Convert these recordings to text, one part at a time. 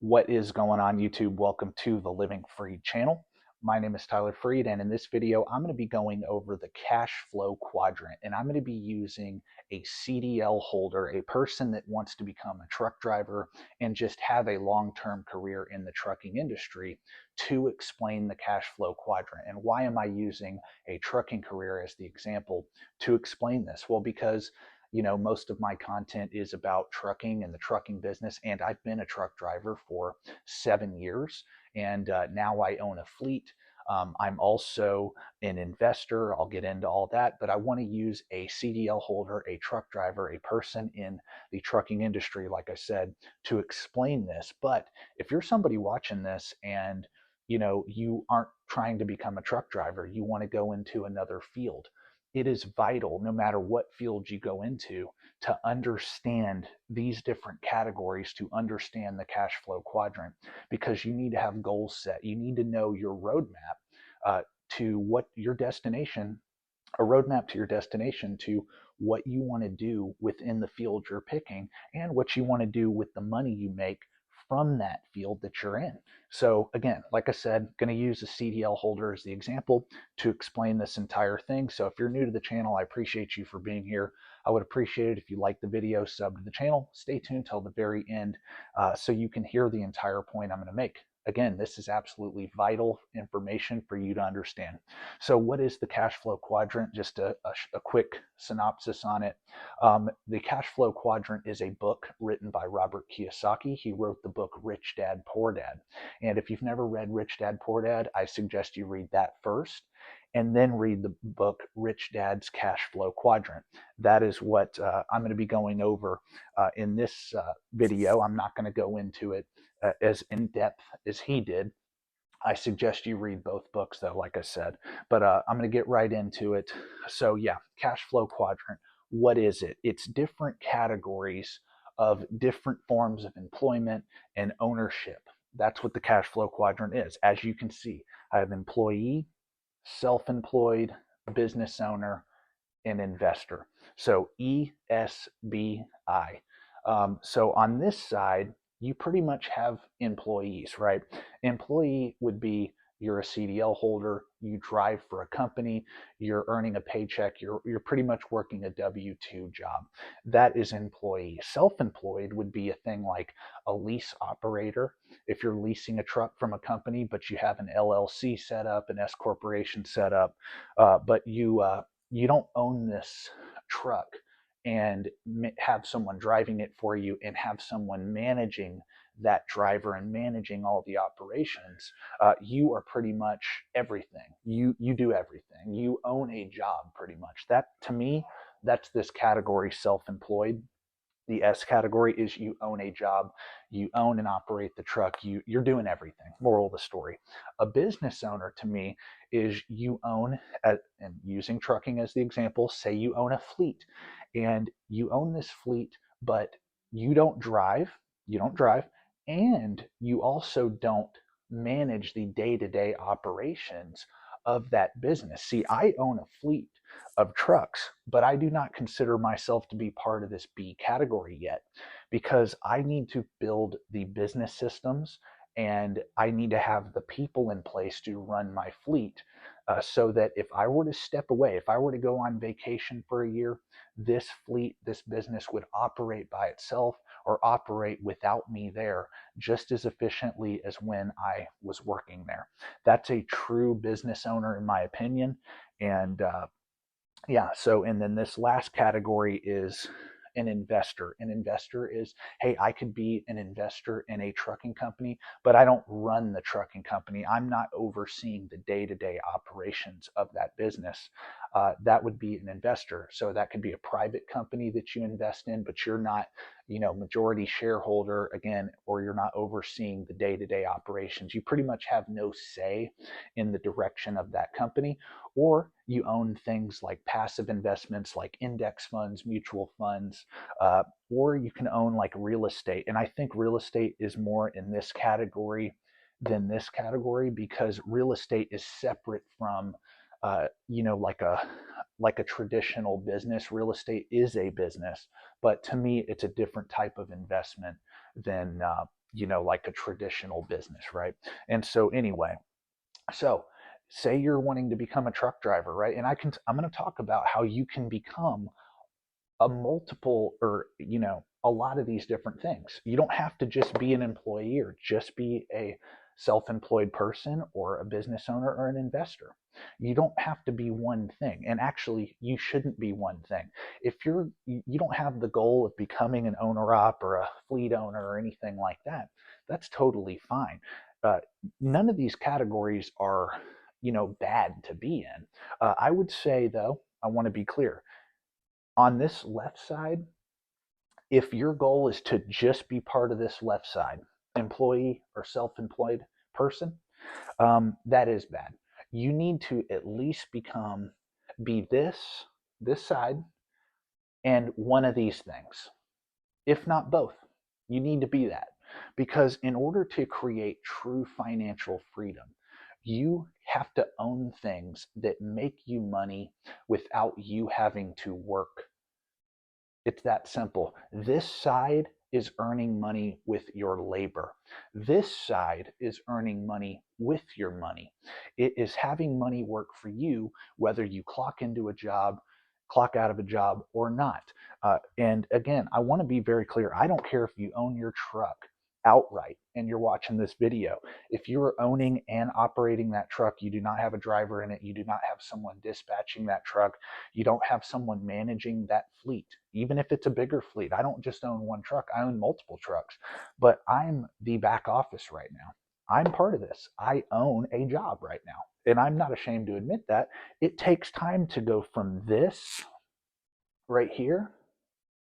What is going on, YouTube? Welcome to the Living Free channel. My name is Tyler Freed, and in this video, I'm going to be going over the cash flow quadrant, and I'm going to be using a CDL holder, a person that wants to become a truck driver and just have a long-term career in the trucking industry to explain the cash flow quadrant. And why am I using a trucking career as the example to explain this? Well, because most of my content is about trucking and the trucking business, and I've been a truck driver for 7 years, and now I own a fleet. I'm also an investor. I'll get into all that, but I want to use a CDL holder, a truck driver, a person in the trucking industry, like I said, to explain this. But if you're somebody watching this and you aren't trying to become a truck driver, you want to go into another field, it is vital, no matter what field you go into, to understand these different categories, to understand the cash flow quadrant, because you need to have goals set. You need to know your roadmap to what your destination, a roadmap to your destination, to what you want to do within the field you're picking and what you want to do with the money you make from that field that you're in. So again, like I said, going to use a CDL holder as the example to explain this entire thing. So if you're new to the channel, I appreciate you for being here. I would appreciate it if you like the video, sub to the channel, stay tuned till the very end so you can hear the entire point I'm going to make. Again, this is absolutely vital information for you to understand. So what is the cash flow quadrant? Just a quick synopsis on it. The cash flow quadrant is a book written by Robert Kiyosaki. He wrote the book Rich Dad, Poor Dad. And if you've never read Rich Dad, Poor Dad, I suggest you read that first and then read the book Rich Dad's Cash Flow Quadrant. That is what I'm going to be going over in this video. I'm not going to go into it as in depth as he did. I suggest you read both books, though, like I said. But I'm going to get right into it. So, yeah, cash flow quadrant. What is it? It's different categories of different forms of employment and ownership. That's what the cash flow quadrant is. As you can see, I have employee, self-employed, business owner, and investor. So ESBI. So on this side, you pretty much have employees, right? Employee would be you're a CDL holder, you drive for a company, you're earning a paycheck, you're pretty much working a W-2 job. That is employee. Self-employed would be a thing like a lease operator. If you're leasing a truck from a company, but you have an LLC set up, an S corporation set up, but you don't own this truck and have someone driving it for you and have someone managing that driver and managing all the operations. You are pretty much everything. You do everything. You own a job pretty much. That, to me, that's this category, self-employed. The S category is you own a job, you own and operate the truck, you're doing everything. Moral of the story. A business owner, to me, is you own, and using trucking as the example, say you own a fleet and you own this fleet, but you don't drive, and you also don't manage the day-to-day operations of that business. See, I own a fleet of trucks, but I do not consider myself to be part of this B category yet, because I need to build the business systems and I need to have the people in place to run my fleet, so that if I were to step away, if I were to go on vacation for a year, this fleet, this business would operate by itself or operate without me there just as efficiently as when I was working there. That's a true business owner, in my opinion. And yeah, so, and then this last category is an investor. An investor is, hey, I could be an investor in a trucking company, but I don't run the trucking company. I'm not overseeing the day-to-day operations of that business. That would be an investor. So that could be a private company that you invest in, but you're not, majority shareholder again, or you're not overseeing the day-to-day operations. You pretty much have no say in the direction of that company. Or you own things like passive investments like index funds, mutual funds, or you can own like real estate. And I think real estate is more in this category than this category, because real estate is separate from like a traditional business. Real estate is a business, but to me, it's a different type of investment than like a traditional business, right? And so anyway, so say you're wanting to become a truck driver, right? And I'm going to talk about how you can become a multiple, or a lot of these different things. You don't have to just be an employee or just be a self-employed person or a business owner or an investor. You don't have to be one thing, and actually you shouldn't be one thing. If you don't have the goal of becoming an owner op or a fleet owner or anything like that, that's totally fine. uh, None of these categories are bad to be in. I would say, though, I want to be clear on this left side. If your goal is to just be part of this left side, employee or self-employed person, that is bad. You need to at least be this side and one of these things, if not both. You need to be that, because in order to create true financial freedom, you have to own things that make you money without you having to work. It's that simple. This side is earning money with your labor. This side is earning money with your money. It is having money work for you, whether you clock into a job, clock out of a job, or not. And again, I want to be very clear. I don't care if you own your truck outright and you're watching this video. If you're owning and operating that truck, you do not have a driver in it, you do not have someone dispatching that truck, you don't have someone managing that fleet, even if it's a bigger fleet. I don't just own one truck, I own multiple trucks, but I'm the back office right now. I'm part of this. I own a job right now, and I'm not ashamed to admit that. It takes time to go from this right here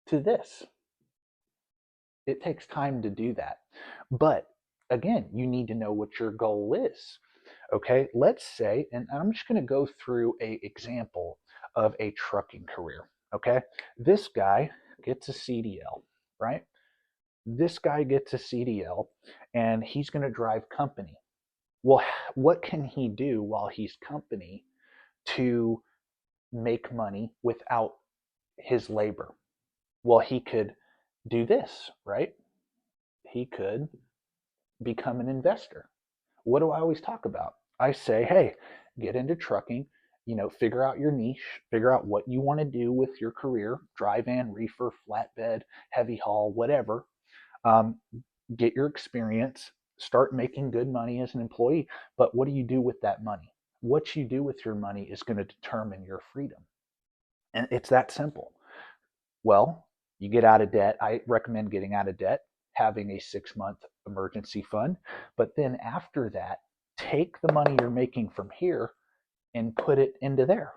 to this. It takes time to do that. But again, you need to know what your goal is. Okay, let's say, and I'm just going to go through a example of a trucking career. Okay, this guy gets a CDL, right? This guy gets a CDL and he's going to drive company. Well, what can he do while he's company to make money without his labor? Well, he could do this, right? He could become an investor. What do I always talk about? I say, hey, get into trucking, figure out your niche, figure out what you want to do with your career, dry van, reefer, flatbed, heavy haul, whatever. Um, get your experience, start making good money as an employee. But what do you do with that money? What you do with your money is going to determine your freedom. And it's that simple. Well, you get out of debt. I recommend getting out of debt, having a 6-month emergency fund. But then after that, take the money you're making from here and put it into there.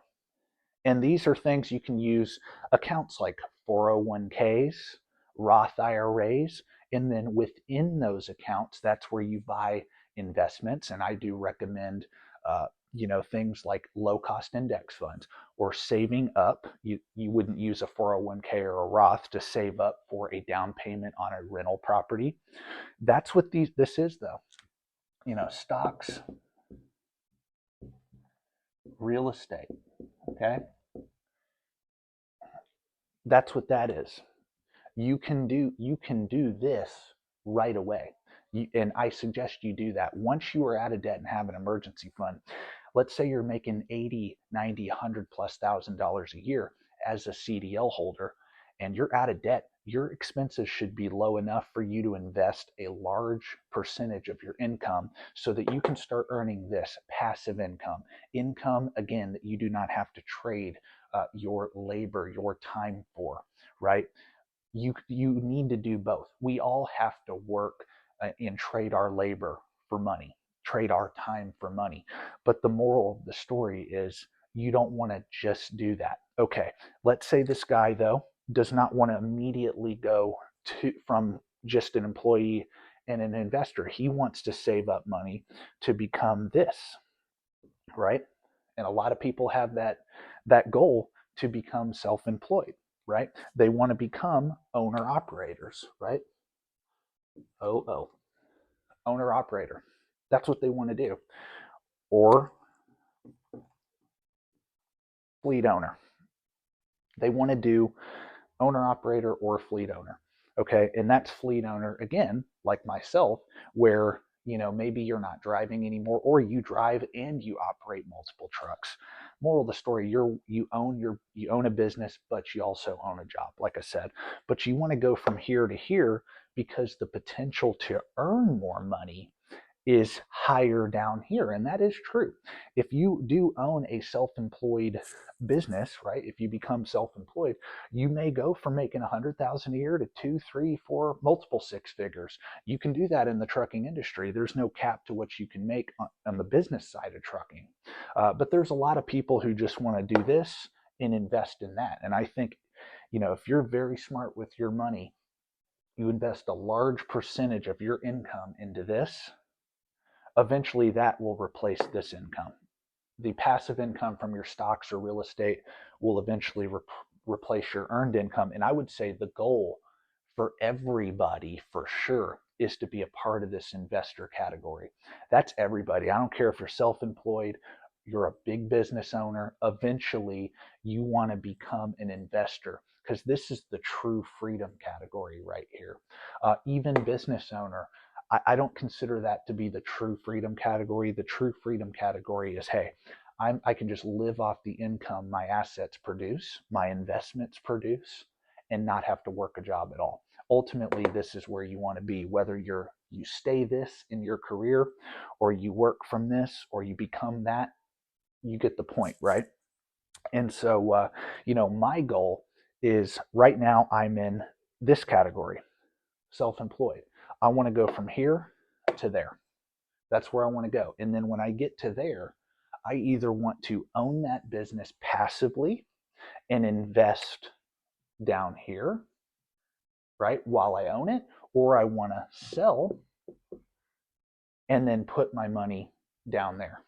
And these are things you can use accounts like 401ks, Roth IRAs, and then within those accounts, that's where you buy investments. And I do recommend, things like low cost index funds or saving up. You wouldn't use a 401k or a Roth to save up for a down payment on a rental property. That's what this is, though. Stocks, real estate. Okay, that's what that is. You can do this right away. And I suggest you do that once you are out of debt and have an emergency fund. Let's say you're making 80, 90, 100 plus $1,000 a year as a CDL holder, and you're out of debt. Your expenses should be low enough for you to invest a large percentage of your income so that you can start earning this passive income, again, that you do not have to trade your labor, your time for, right? You need to do both. We all have to work and trade our labor for money, trade our time for money. But the moral of the story is you don't want to just do that. Okay, let's say this guy, though, does not want to immediately go from just an employee and an investor. He wants to save up money to become this, right? And a lot of people have that goal to become self-employed, right? They want to become owner operators, right? Oh, owner operator. That's what they want to do. Or fleet owner. They want to do owner operator or fleet owner. Okay, and that's fleet owner again, like myself, where maybe you're not driving anymore, or you drive and you operate multiple trucks. Moral of the story, you own a business, but you also own a job, like I said. But you want to go from here to here because the potential to earn more money is higher down here. And that is true. If you do own a self-employed business, right? If you become self-employed, you may go from making 100,000 a year to 2, 3, 4, multiple six figures. You can do that in the trucking industry. There's no cap to what you can make on the business side of trucking. But there's a lot of people who just want to do this and invest in that. And I think, if you're very smart with your money, you invest a large percentage of your income into this, eventually that will replace this income. The passive income from your stocks or real estate will eventually replace your earned income. And I would say the goal for everybody, for sure, is to be a part of this investor category. That's everybody. I don't care if you're self-employed, you're a big business owner. Eventually, you want to become an investor, because this is the true freedom category right here. Even business owner, I don't consider that to be the true freedom category. The true freedom category is, hey, I can just live off the income my assets produce, my investments produce, and not have to work a job at all. Ultimately, this is where you want to be, whether you stay this in your career, or you work from this, or you become that. You get the point, right? And so, my goal is, right now I'm in this category, self-employed. I want to go from here to there. That's where I want to go. And then when I get to there, I either want to own that business passively and invest down here, right, while I own it, or I want to sell and then put my money down there.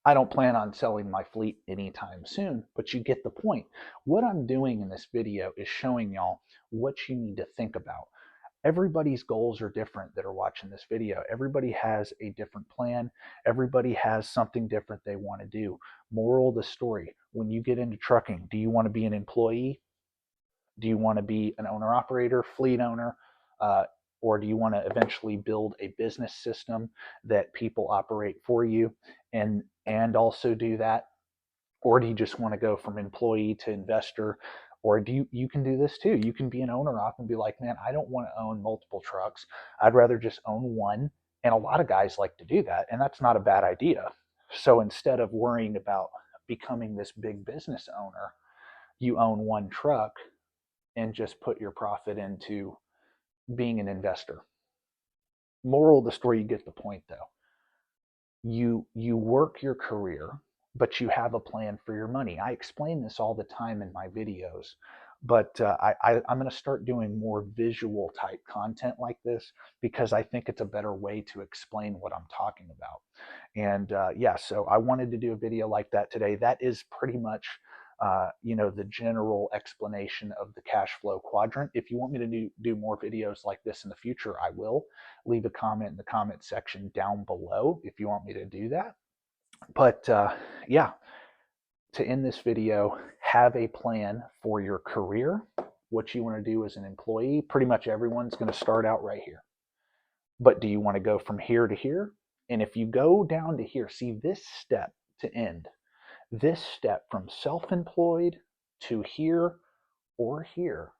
I don't plan on selling my fleet anytime soon, but you get the point. What I'm doing in this video is showing y'all what you need to think about. Everybody's goals are different that are watching this video. Everybody has a different plan. Everybody has something different they want to do. Moral of the story, when you get into trucking, do you want to be an employee? Do you want to be an owner-operator, fleet owner? Or do you want to eventually build a business system that people operate for you and also do that? Or do you just want to go from employee to investor? Or you can do this too. You can be an owner op and be like, man, I don't want to own multiple trucks. I'd rather just own one. And a lot of guys like to do that, and that's not a bad idea. So instead of worrying about becoming this big business owner, you own one truck and just put your profit into being an investor. Moral of the story, you get the point though. You work your career, but you have a plan for your money. I explain this all the time in my videos, but I'm going to start doing more visual type content like this, because I think it's a better way to explain what I'm talking about. And yeah, so I wanted to do a video like that today. That is pretty much the general explanation of the cash flow quadrant. If you want me to do more videos like this in the future, I will. Leave a comment in the comment section down below if you want me to do that. But yeah, to end this video, have a plan for your career, what you want to do as an employee. Pretty much everyone's going to start out right here. But do you want to go from here to here? And if you go down to here, see this step to end. This step from self-employed to here or here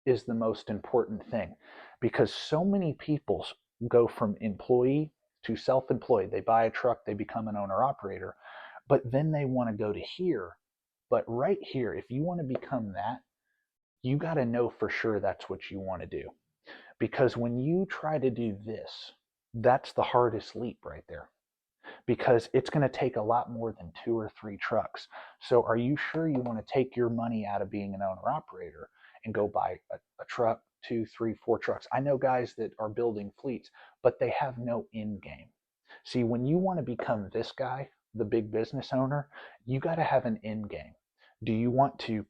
is the most important thing, because so many people go from employee to self-employed. They buy a truck, they become an owner-operator, but then they want to go to here. But right here, if you want to become that, you got to know for sure that's what you want to do. Because when you try to do this, that's the hardest leap right there, because it's going to take a lot more than 2 or 3 trucks. So are you sure you want to take your money out of being an owner operator and go buy a truck, 2, 3, 4 trucks? I know guys that are building fleets, but they have no end game. See, when you want to become this guy, the big business owner, you got to have an end game. Do you want to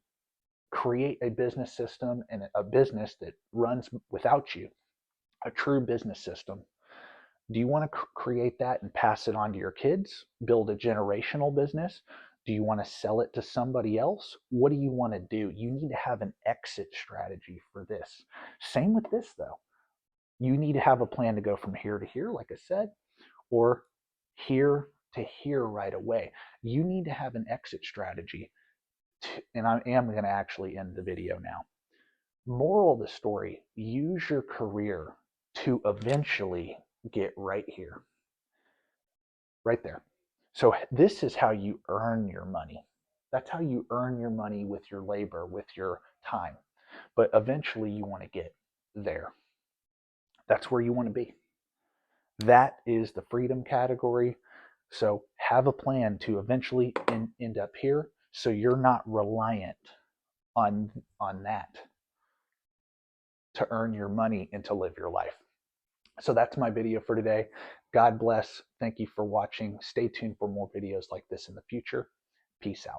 create a business system and a business that runs without you, a true business system? Do you want to create that and pass it on to your kids, build a generational business? Do you want to sell it to somebody else? What do you want to do? You need to have an exit strategy for this. Same with this, though. You need to have a plan to go from here to here, like I said, or here to here right away. You need to have an exit strategy. And I am going to actually end the video now. Moral of the story, use your career to eventually get right here, right there. So this is how you earn your money. That's how you earn your money with your labor, with your time. But eventually you want to get there. That's where you want to be. That is the freedom category. So have a plan to eventually end up here so you're not reliant on that to earn your money and to live your life. So that's my video for today. God bless. Thank you for watching. Stay tuned for more videos like this in the future. Peace out.